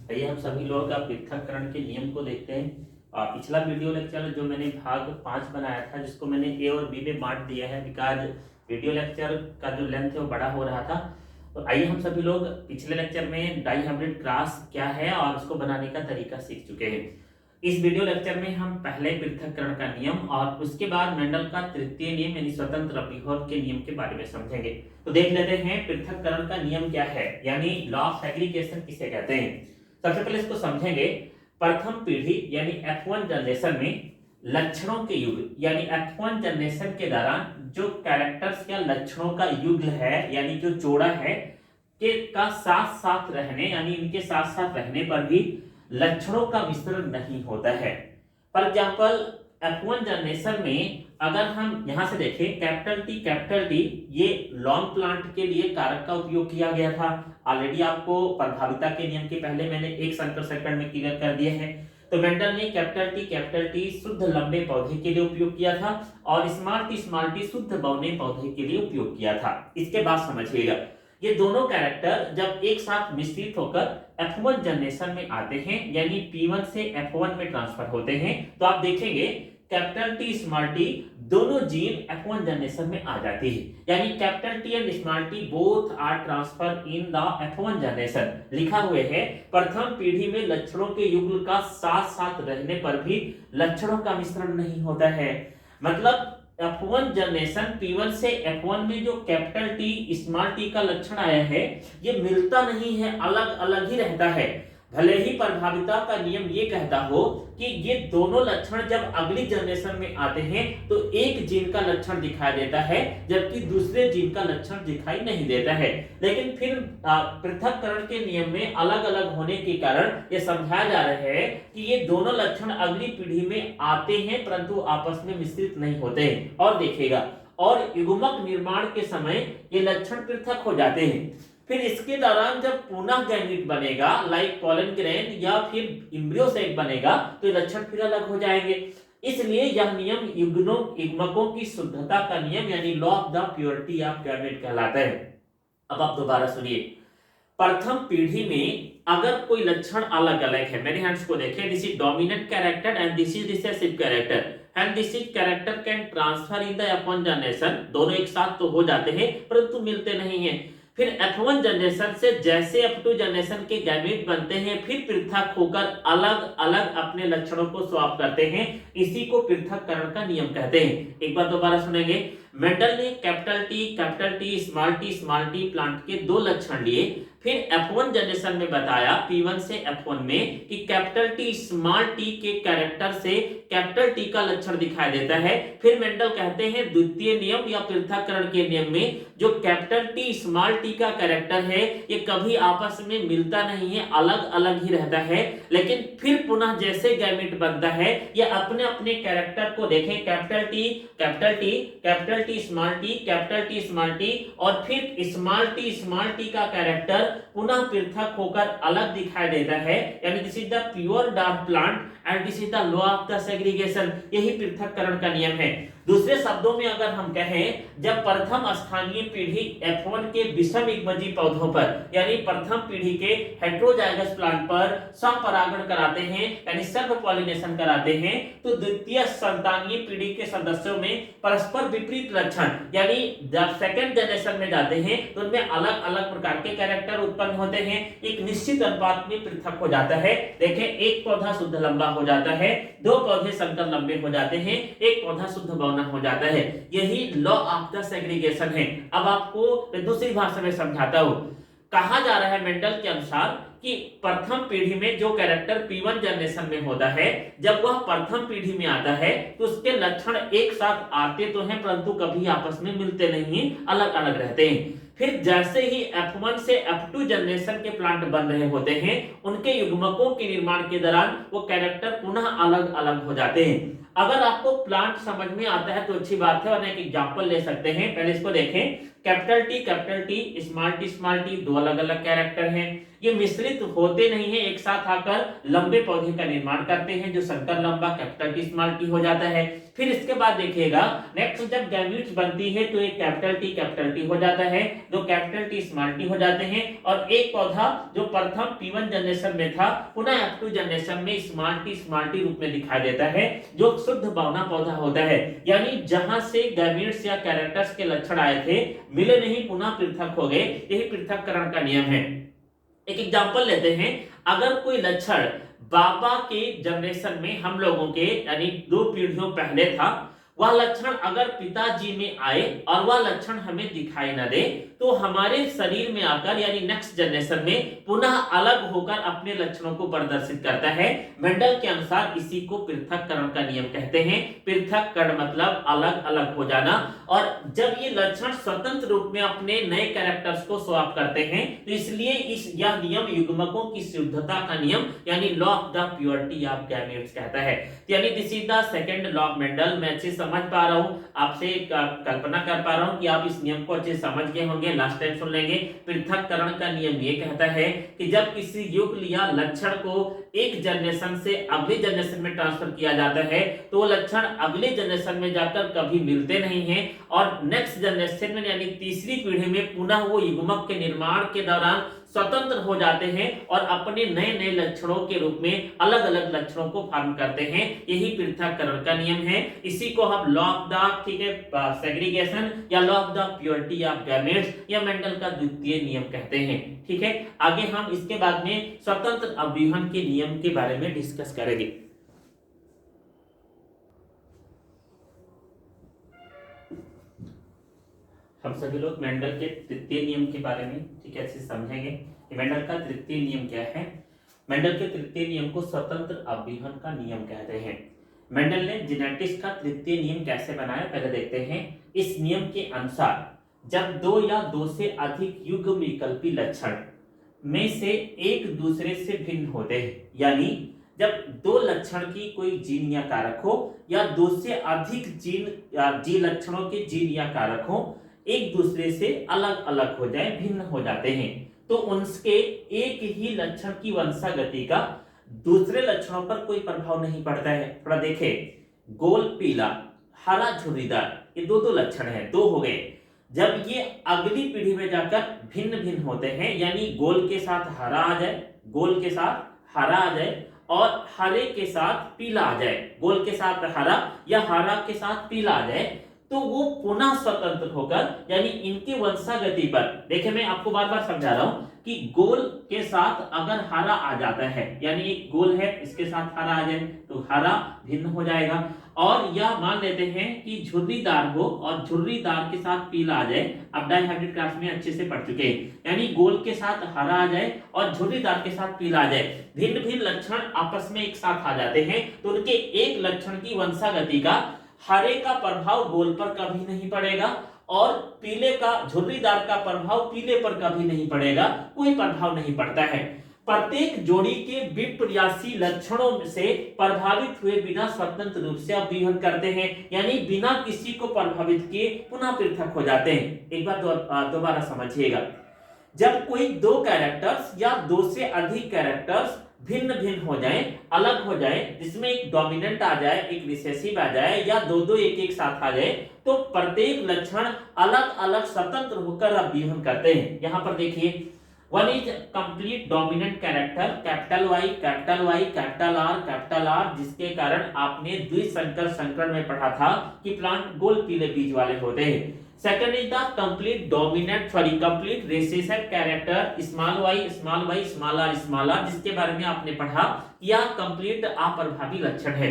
आइए हम सभी लोग अब पृथक्करण के नियम को देखते हैं। पिछला वीडियो लेक्चर जो मैंने भाग 5 बनाया था, जिसको मैंने ए और बी में बांट दिया है बिकॉज वीडियो लेक्चर का जो लेंथ है वो बड़ा हो रहा था। तो आइए हम सभी लोग पिछले लेक्चर में डाइहाइब्रिड क्रॉस क्या है और उसको बनाने का तरीका सीख चुके हैं। इस वीडियो लेक्चर में हम पहले पृथक्करण का नियम और उसके बाद मेंडल का तृतीय नियम यानी स्वतंत्र अभिहोत के नियम के बारे में समझेंगे। तो देख लेते हैं पृथक्करण का नियम क्या है, यानी लॉ ऑफ सेग्रीगेशन किसे कहते हैं। सबसे पहले इसको समझेंगे। प्रथम पीढ़ी यानी F1 जनरेशन में लक्षणों के युग यानी F1 जनरेशन के दौरान जो कैरेक्टर्स या लक्षणों का युग्ल है यानी जो जोड़ा है के का साथ साथ रहने यानी इनके साथ साथ रहने पर भी लक्षणों का मिश्रण नहीं होता है। फॉर एग्जाम्पल F1 जनरेशन में अगर हम यहां से देखें कैपिटल टी ये लॉन्ग प्लांट के लिए कारक का उपयोग किया गया था। ऑलरेडी आपको प्रभाविता के नियम के पहले मैंने 1 संकर सेकंड में क्लियर कर दिया है। तो मेंडल ने कैपिटल टी शुद्ध लंबे पौधे के लिए उपयोग किया था और स्मॉल टी शुद्ध बौने पौधे के लिए उपयोग किया था। इसके बाद समझिएगा, ये दोनों कैरेक्टर जब एक साथ मिश्रित होकर F1 जनरेशन में आते हैं यानी P1 से F1 में ट्रांसफर होते हैं, तो आप देखेंगे कैपिटल टी स्मॉल टी दोनों जीन F1 जनरेशन में आ जाती है, यानी capital T and small T both are transfer in the F1 generation. लिखा हुए है प्रथम पीढ़ी में लक्षणों के युग्ल का साथ साथ रहने पर भी लक्षणों का मिश्रण नहीं होता है। मतलब F1 जनरेशन P1 से F1 में जो कैपिटल टी स्मॉल टी का लक्षण आया है ये मिलता नहीं है, अलग अलग ही रहता है। भले ही प्रभाविता का नियम ये कहता हो कि ये दोनों लक्षण जब अगली जनरेशन में आते हैं तो एक जीन का लक्षण दिखाई देता है जबकि दूसरे जीन का लक्षण दिखाई नहीं देता है, लेकिन फिर पृथक्करण के नियम में अलग अलग होने के कारण ये समझाया जा रहा है कि ये दोनों लक्षण अगली पीढ़ी में आते हैं परंतु आपस में मिश्रित नहीं होते हैं। और देखिएगा, और युग्मक निर्माण के समय ये लक्षण पृथक हो जाते हैं। फिर इसके दौरान जब पुनः गैमीट बनेगा लाइक पोलन ग्रेन या फिर इम्ब्रियो सेक बनेगा तो लक्षण फिर अलग हो जाएंगे। इसलिए यह नियम युग्मकों की शुद्धता का नियम यानी law of the purity of gamete कहलाता है। अब आप दोबारा सुनिए, प्रथम पीढ़ी में अगर कोई लक्षण अलग अलग है, मेरे हैंड्स को देखें, this is dominant character and this is recessive character and this is character can transfer in the F1 generation, दोनों एक साथ तो हो जाते हैं परंतु मिलते नहीं हैं। फिर F1 जनरेशन से जैसे F2 जनरेशन के गैमीट बनते हैं फिर पृथक होकर अलग अलग अपने लक्षणों को स्वैप करते हैं, इसी को पृथक्करण का नियम कहते हैं। एक बार दोबारा सुनेंगे, मेंडल ने capital T small T plant के दो लक्षण लिए, फिर F1 जनरेशन में बताया P1 से F1 में कि कैपिटल टी स्मॉल टी के कैरेक्टर से कैपिटल टी का लक्षण दिखाई देता है। फिर मेंडल कहते हैं द्वितीय नियम या पृथक्करण के नियम में जो कैपिटल टी स्मॉल टी का कैरेक्टर है ये कभी आपस में मिलता नहीं है, अलग अलग ही रहता है, लेकिन फिर पुनः जैसे गैमीट बनता है ये अपने अपने कैरेक्टर को देखें, कैपिटल टी स्मॉल टी और फिर स्मॉल टी का कैरेक्टर पुनः पृथक होकर अलग दिखाई देता है, यानी this is the pure dark plant and this is the law of the segregation. यही पृथक्करण का नियम है। दूसरे शब्दों में अगर हम कहें, जब प्रथम स्थानीय पीढ़ी F1 के विषम युग्मजीय पौधों पर यानी प्रथम पीढ़ी के हेटेरोजाइगस प्लांट पर संपरागण कराते हैं यानी सेल्फ पॉलिनेशन कराते हैं, तो द्वितीय संतानीय पीढ़ी के सदस्यों में परस्पर विपरीत लक्षण यानी जब सेकंड जनरेशन में जाते हैं तो उनमें अलग अलग प्रकार के कैरेक्टर उत्पन्न होते हैं, एक निश्चित अनुपात में पृथक हो जाता है। देखें, एक पौधा शुद्ध लंबा हो जाता है, दो पौधे संकर लंबे हो जाते हैं, एक पौधा शुद्ध बौना हो जाता है। यही लॉ ऑफ द सेग्रीगेशन है। अब आपको दूसरी भाषा में समझाता हूं। कहा जा रहा है मेंडल के अनुसार कि प्रथम पीढ़ी में जो कैरेक्टर P1 जनरेशन में होता है जब वह प्रथम पीढ़ी में आता है तो उसके लक्षण एक साथ आते तो हैं परंतु कभी आपस में मिलते नहीं, अलग अलग रहते हैं। फिर जैसे ही F1 से F2 जनरेशन के प्लांट बन रहे होते हैं उनके युग्मकों के निर्माण के दौरान वो कैरेक्टर पुनः अलग अलग हो जाते हैं। अगर आपको प्लांट समझ में आता है तो अच्छी बात है, वरना एक एग्जांपल ले सकते हैं। पहले इसको देखें, कैपिटल टी, स्मॉल टी दो अलग अलग कैरेक्टर हैं। ये मिश्रित होते नहीं है, एक साथ आकर लंबे पौधे का निर्माण करते हैं, जो संकर लंबा कैपिटल टी स्मॉल टी हो जाता है। फिर इसके बाद देखिएगा, नेक्स्ट जब गैमीट्स बनती है तो एक कैपिटल टी हो जाता है, दो कैपिटल टी स्मॉल टी हो जाते हैं, और एक पौधा जो प्रथम P1 जनरेशन में था पुनः F2 जनरेशन में स्मॉल टी रूप में दिखाई देता है, जो शुद्ध बौना पौधा होता है। यानी जहां से गैमीट्स या कैरेक्टर्स के लक्षण आए थे, मिले नहीं, पुनः पृथक हो गए। यही पृथक्करण का नियम है। एक एग्जांपल लेते हैं, अगर कोई लक्षण बाबा के जनरेशन में हम लोगों के यानी 2 पीढ़ियों पहले था, वह लक्षण अगर पिताजी में आए और वह लक्षण हमें दिखाई न दे, तो हमारे शरीर में आकर यानी नेक्स्ट जनरेशन में पुनः अलग होकर अपने लक्षणों को प्रदर्शित करता है। मेंडल के अनुसार इसी को पृथक्करण का नियम कहते हैं। पृथक्करण मतलब अलग अलग हो जाना, और जब ये लक्षण स्वतंत्र रूप में अपने नए कैरेक्टर्स को स्वैप करते हैं, तो इसलिए यह नियम युग्मकों की शुद्धता का नियम यानी law of the purity of gametes कहता है। यानी this is the second law of Mendel. मैं अच्छे समझ पा रहा हूं, आपसे कल्पना कर पा रहा हूं कि आप इस नियम को अच्छे समझ गए होंगे। लास्ट टाइम सुन लेंगे। पृथक्करण का नियम ये कहता है कि जब किसी युगल या लक्षण को एक जनरेशन से अगले जनरेशन में ट्रांसफर किया जाता है, तो वो लक्षण अगले जनरेशन में जाकर कभी मिलते नहीं हैं, और नेक्स्ट जनरेशन में यानी तीसरी पीढ़ी में पुनः वो युग्मक के निर्माण के दौरान स्वतंत्र हो जाते हैं और अपने नए नए लक्षणों के रूप में अलग अलग लक्षणों को फॉर्म करते हैं। यही पृथक्करण का नियम है। इसी को हम लॉ ऑफ द ठीक है सेग्रीगेशन या law of the purity of gametes या मेंडल का द्वितीय नियम कहते हैं। ठीक है, आगे हम इसके बाद में स्वतंत्र अवयवन के नियम के बारे में डिस्कस करेंगे। हम सभी लोग मेंडल के तृतीय नियम के बारे में ठीक है अच्छे समझेंगे कि मेंडल का तृतीय नियम क्या है। मेंडल के तृतीय नियम को स्वतंत्र अवयवन का नियम कहते हैं। मेंडल ने जेनेटिक्स का तृतीय नियम कैसे बनाया, पहले देखते हैं। इस नियम के अनुसार जब दो या दो से अधिक युग्म विकल्पी लक्षण में से एक दूसरे से भिन्न होते हैं, यानी जब दो लक्षण की कोई जीन या कारक हो या दो से अधिक जीन या जी लक्षणों के जीन या कारक हो एक दूसरे से अलग अलग हो जाए, भिन्न हो जाते हैं, तो उनके एक ही लक्षण की वंशागति का दूसरे लक्षणों पर कोई प्रभाव नहीं पड़ता है। थोड़ा देखें, गोल पीला, हरा झुर्रीदार, ये दो लक्षण हैं, दो हो गए। जब ये अगली पीढ़ी में जाकर भिन्न भिन्न होते हैं, यानी गोल के साथ हरा आ जाए, गोल के साथ हरा आ जाए और हरे के साथ पीला आ जाए, गोल के साथ हरा या हरा के साथ पीला आ जाए, तो वो पुनः स्वतंत्र होकर यानी इनके वंशागति पर, देखिए मैं आपको बार बार समझा रहा हूं कि गोल के साथ अगर हरा आ जाता है, यानी एक गोल है इसके साथ हरा आ जाए तो हरा भिन्न हो जाएगा, और यह मान लेते हैं कि झुर्रीदार हो और झुर्रीदार के साथ पीला आ जाए। अब डाइहाइब्रिड क्लास में अच्छे से पढ़ चुके हैं, यानी गोल के साथ हरा आ जाए और झुर्रीदार के साथ पीला आ जाए, भिन्न भिन्न लक्षण आपस में एक साथ आ जाते हैं, तो उनके एक लक्षण की वंशागति का हरे का प्रभाव गोल पर कभी नहीं पड़ेगा और पीले का झुर्रीदार का प्रभाव पीले पर कभी नहीं पड़ेगा, कोई प्रभाव नहीं पड़ता है। प्रत्येक जोड़ी के विपर्यासी लक्षणों से प्रभावित हुए बिना स्वतंत्र रूप से अभिव्यक्त करते हैं, यानी बिना किसी को प्रभावित किए पुनः पृथक हो जाते हैं। एक बार दोबारा समझिएगा, जब कोई दो कैरेक्टर्स या दो से अधिक कैरेक्टर्स भिन्न भिन्न हो जाएं, अलग हो जाएं, जिसमें एक डोमिनेंट आ जाए, एक रिसेसिव आ जाए या दो दो एक एक साथ आ जाए, तो प्रत्येक लक्षण अलग अलग स्वतंत्र होकर अभिव्यक्त करते हैं। यहां पर देखिए, one is complete dominant character capital Y capital R, जिसके कारण आपने द्विसंकर संकरण में पढ़ा था कि प्लांट गोल पीले बीज वाले होते हैं। Second is the complete recessive character small Y small R, जिसके बारे में आपने पढ़ा, यह कंप्लीट अप्रभावी लक्षण है।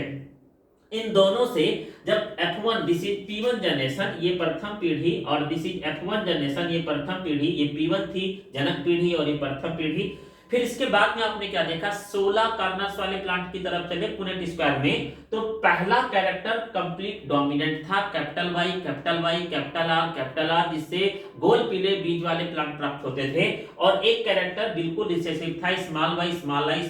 इन दोनों से जब F1 this is P1 generation, ये प्रथम पीढ़ी, और दिस इज F1 जनरेशन, ये प्रथम पीढ़ी, ये P1 थी जनक पीढ़ी और ये प्रथम पीढ़ी, फिर इसके बाद में आपने क्या देखा, 16 कार्नर्स वाले प्लांट की तरफ चले पुनेट स्क्वायर में, तो पहला कैरेक्टर कंप्लीट डोमिनेंट था, capital Y capital Y capital R, जिससे गोल पीले बीज वाले प्लांट प्राप्त होते थे। और एक कैरेक्टर बिल्कुल रिसेसिव था, small Y small I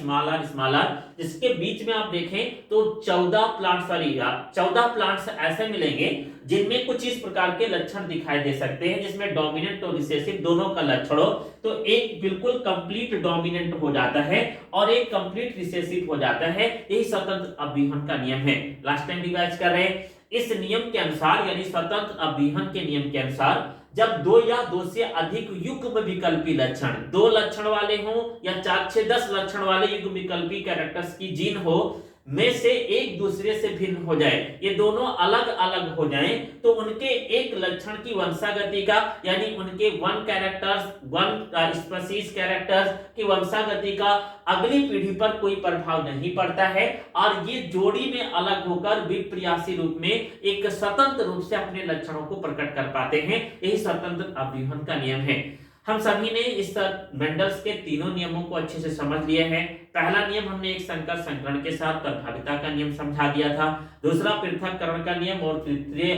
small R, जिसके बीच में आप देखें तो 14 प्लांट्स वाली 14 प्लांट्स ऐसे मिलेंगे जिनमें कुछ इस प्रकार के लक्षण दिखाई दे सकते हैं, जिसमें डोमिनेंट और रिसेसिव दोनों का लक्षण हो, तो एक बिल्कुल कंप्लीट डोमिनेंट हो जाता है और एक कंप्लीट रिसेसिव हो जाता है। यही स्वतंत्र अभिहन का नियम है। लास्ट टाइम रिवाइज कर रहे हैं, इस नियम के अनुसार यानी स्वतंत्र अभिहन के नियम के अनुसार जब 2 या 2 से अधिक युग्म विकल्पी लक्षण, 2 लक्षण वाले हों या 4 6 10 लक्षण वाले युग्म विकल्पी कैरेक्टर्स की जीन हो में से एक दूसरे से भिन्न हो जाए, ये दोनों अलग अलग हो जाएं, तो उनके एक लक्षण की वंशागति का यानी उनके वन स्पीशीज कैरेक्टर्स की वंशागति का अगली पीढ़ी पर कोई प्रभाव नहीं पड़ता है और ये जोड़ी में अलग होकर विप्रयासी रूप में एक स्वतंत्र रूप से अपने लक्षणों को प्रकट कर पाते हैं। यही स्वतंत्र अभिहन का नियम है। हम सभी ने इस मेंडल्स के तीनों नियमों को अच्छे से समझ लिए हैं। पहला नियम हमने एक संकर संकरण के साथ प्रभाविता का नियम समझा दिया था, दूसरा पृथक्करण का नियम और तृतीय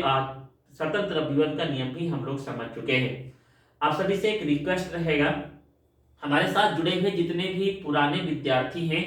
स्वतंत्र अभिहन का नियम भी हम लोग समझ चुके हैं। आप सभी से एक रिक्वेस्ट रहेगा, हमारे साथ जुड़े हुए जितने भी पुराने विद्यार्थी हैं,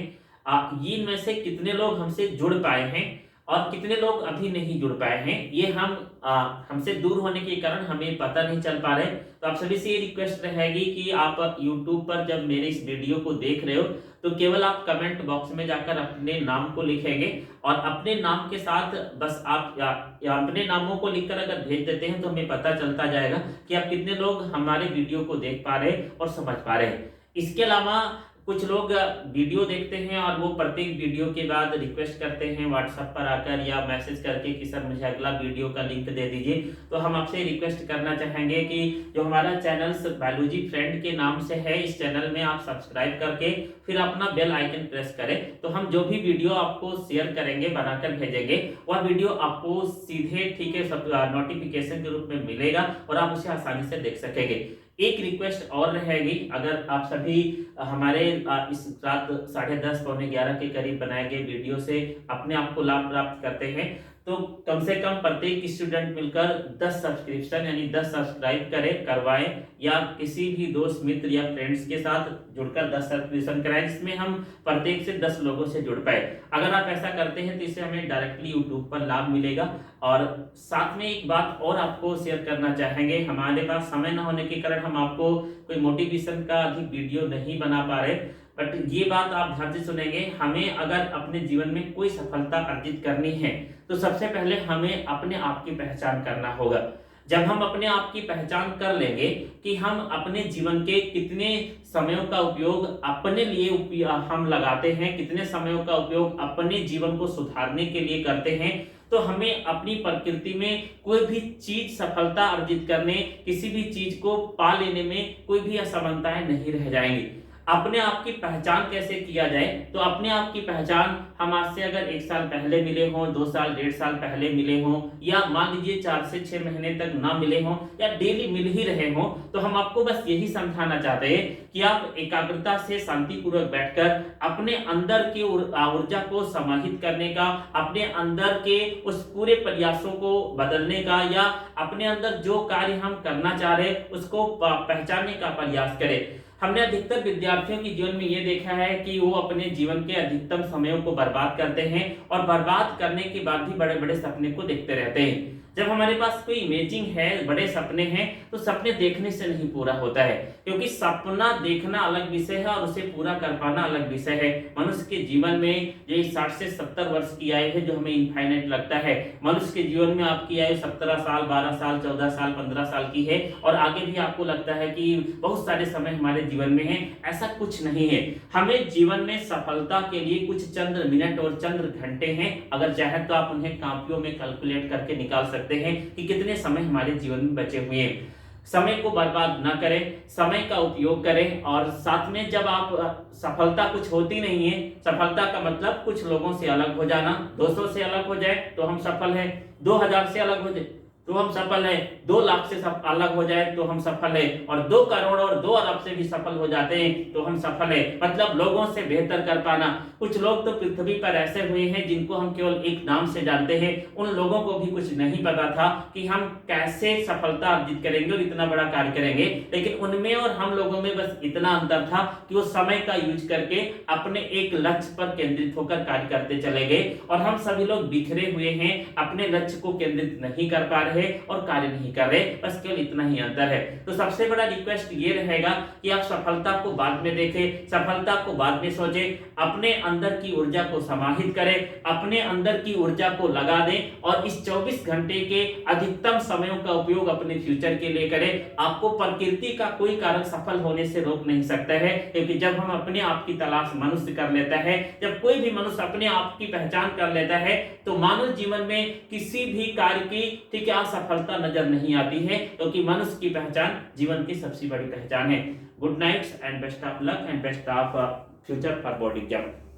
इनमें से कितने लोग हमसे जुड़ पाए हैं और कितने लोग अभी नहीं जुड़ पाए हैं, ये हमसे दूर होने के कारण हमें पता नहीं चल पा रहे। तो आप सभी से ये रिक्वेस्ट रहेगी कि आप YouTube पर जब मेरे इस वीडियो को देख रहे हो तो केवल आप कमेंट बॉक्स में जाकर अपने नाम को लिखेंगे और अपने नाम के साथ बस आप या अपने नामों को लिखकर अगर भेज देते हैं तो हमें पता चलता जाएगा कि आप कितने लोग हमारे वीडियो को देख पा रहे और समझ पा रहे हैं। इसके अलावा कुछ लोग वीडियो देखते हैं और वो प्रत्येक वीडियो के बाद रिक्वेस्ट करते हैं व्हाट्सएप पर आकर या मैसेज करके कि सर मुझे अगला वीडियो का लिंक दे दीजिए। तो हम आपसे रिक्वेस्ट करना चाहेंगे कि जो हमारा चैनल बायोलॉजी फ्रेंड के नाम से है, इस चैनल में आप सब्सक्राइब करके फिर अपना बेल आइकन प्रेस करें, तो हम जो भी वीडियो आपको शेयर करेंगे बनाकर भेजेंगे वह वीडियो आपको सीधे ठीक है नोटिफिकेशन के रूप में मिलेगा और आप उसे आसानी से देख सकेंगे। एक रिक्वेस्ट और रहेगी, अगर आप सभी हमारे इस रात 10:30 पौने 11 के करीब बनाए गए वीडियो से अपने आप को लाभ प्राप्त करते हैं तो कम से कम प्रत्येक स्टूडेंट मिलकर 10 सब्सक्रिप्शन यानी 10 सब्सक्राइब करवाएं या किसी भी दोस्त मित्र या फ्रेंड्स के साथ जुड़कर 10 सब्सक्रिप्शन कराएं, जिसमें हम प्रत्येक से 10 लोगों से जुड़ पाए। अगर आप ऐसा करते हैं तो इससे हमें डायरेक्टली यूट्यूब पर लाभ मिलेगा। और साथ में एक बात और आपको शेयर करना चाहेंगे, हमारे पास समय न होने के कारण हम आपको कोई मोटिवेशन का अधिक वीडियो नहीं बना पा रहे, बट ये बात आप ध्यान से सुनेंगे, हमें अगर अपने जीवन में कोई सफलता अर्जित करनी है तो सबसे पहले हमें अपने आप की पहचान करना होगा। जब हम अपने आप की पहचान कर लेंगे कि हम अपने जीवन के कितने समयों का उपयोग अपने लिए हम लगाते हैं, कितने समयों का उपयोग अपने जीवन को सुधारने के लिए करते हैं, तो हमें अपनी प्रकृति में कोई भी चीज सफलता अर्जित करने, किसी भी चीज को पा लेने में कोई भी असमानताएं नहीं रह जाएंगी। अपने आप की पहचान कैसे किया जाए, तो अपने आप की पहचान हम आज से अगर 1 साल पहले मिले हों, 2 साल 1.5 साल पहले मिले हों या मान लीजिए 4 से 6 महीने तक ना मिले हों या डेली मिल ही रहे हों, तो हम आपको बस यही समझाना चाहते हैं कि आप एकाग्रता से शांतिपूर्वक बैठकर अपने अंदर की ऊर्जा को समाहित करने का, अपने अंदर के उस पूरे प्रयासों को बदलने का या अपने अंदर जो कार्य हम करना चाह रहे उसको पहचानने का प्रयास करें। हमने अधिकतर विद्यार्थियों के जीवन में ये देखा है कि वो अपने जीवन के अधिकतम समयों को बर्बाद करते हैं और बर्बाद करने के बाद भी बड़े बड़े सपने को देखते रहते हैं। जब हमारे पास कोई इमेजिंग है, बड़े सपने हैं, तो सपने देखने से नहीं पूरा होता है, क्योंकि सपना देखना अलग विषय है और उसे पूरा कर पाना अलग विषय है। मनुष्य के जीवन में ये 60 से 70 वर्ष की आयु है जो हमें इनफाइनाइट लगता है। मनुष्य के जीवन में आपकी आयु 17 साल, 12 साल, 14 साल, 15 साल की है और आगे भी आपको लगता है कि बहुत सारे समय हमारे जीवन में है। ऐसा कुछ नहीं है। हमें जीवन में सफलता के लिए कुछ चंद मिनट और चंद घंटे हैं, अगर चाहे तो आप उन्हें कापियों में कैलकुलेट करके निकाल सकते हैं कि कितने समय हमारे जीवन में बचे हुए हैं। समय को बर्बाद ना करें, समय का उपयोग करें और साथ में जब आप सफलता कुछ होती नहीं है, सफलता का मतलब कुछ लोगों से अलग हो जाना, 200 से अलग हो जाए तो हम सफल हैं, 2000 से अलग हो जाए तो हम सफल हैं, 2 लाख से सब अलग हो जाए तो हम सफल हैं, और 2 करोड़ और 2 अरब से भी सफल हो जाते हैं तो हम सफल हैं। मतलब लोगों से बेहतर कर पाना। कुछ लोग तो पृथ्वी पर ऐसे हुए हैं जिनको हम केवल एक नाम से जानते हैं, उन लोगों को भी कुछ नहीं पता था कि हम कैसे सफलता अर्जित करेंगे और इतना बड़ा कार्य करेंगे, लेकिन उनमें और हम लोगों में बस इतना अंतर था कि वो समय का यूज करके अपने एक लक्ष्य पर केंद्रित होकर कार्य करते चले गए, और हम सभी लोग बिखरे हुए हैं, अपने लक्ष्य को केंद्रित नहीं कर पा रहे और कार्य नहीं कर रहे, बस केवल इतना ही अंतर है। तो सबसे बड़ा रिक्वेस्ट ये रहेगा कि आप सफलता को बाद में देखें, सफलता को बाद में सोचें, अपने अंदर की ऊर्जा को समाहित करें, अपने अंदर की ऊर्जा को लगा दें और इस 24 घंटे के अधिकतम समयों का उपयोग अपने फ्यूचर के लिए करें। आपको प्रकृति का कोई कारक सफल होने से रोक नहीं सकता है, क्योंकि जब हम अपने आप की तलाश मनुष्य कर लेता है, जब कोई भी मनुष्य अपने आप की पहचान कर लेता है, तो मानव जीवन में किसी भी कार्य की ठीक है असफलता नजर नहीं आती है, क्योंकि मनुष्य की पहचान जीवन की सबसे बड़ी पहचान है। Good night and best of luck and best of future for board exam.